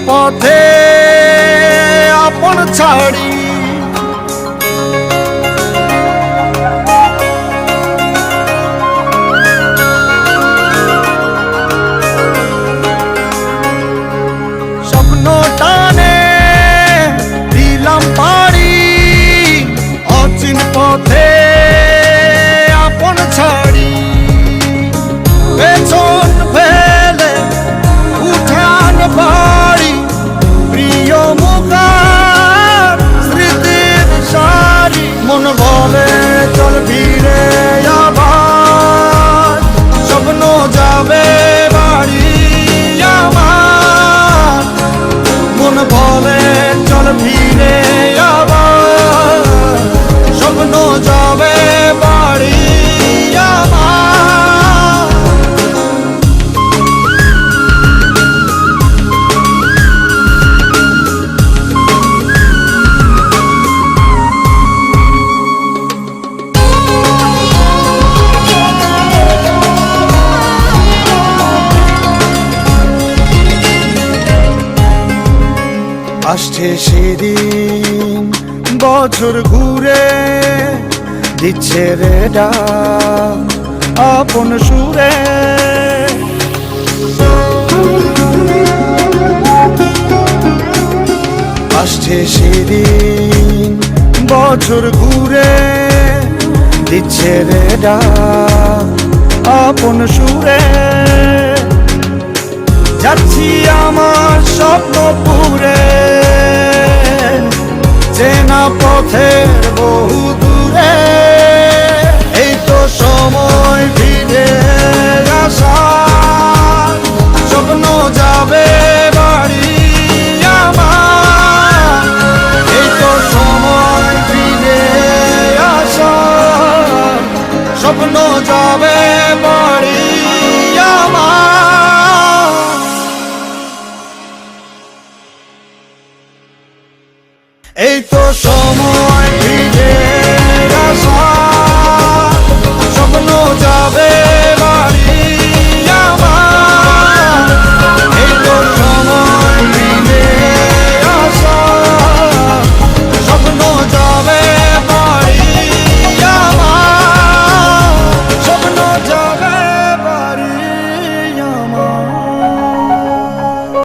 পথে আপন ছাড়ি স্বপ্ন টানে দিলাম পাড়ি অচিন পথে আপন ছাড়ি পেছন ফেলে উঠান বাড়ি প্রিয় মুখার স্মৃতির সারি মন বলে চল ফিরে আবার স্বপ্ন যাবে বাড়ি আমার মন বলে চল ফিরে আবার স্বপ্ন যাবে বাড়ি আমার আসছে সেদিন বছর ঘুরে দিচ্ছে রে ডাক আপন সুরে আসছে সেদিন বছর ঘুরে দিচ্ছে রে ডাক আপন সুরে যাচ্ছি আমার স্বপ্ন পুরে চেনা পথের বহু দূরে এই তো সময় ফিরে আসার স্বপ্ন যাবে বাড়ি আমার এই তো সময় ফিরে আসার স্বপ্ন যাবে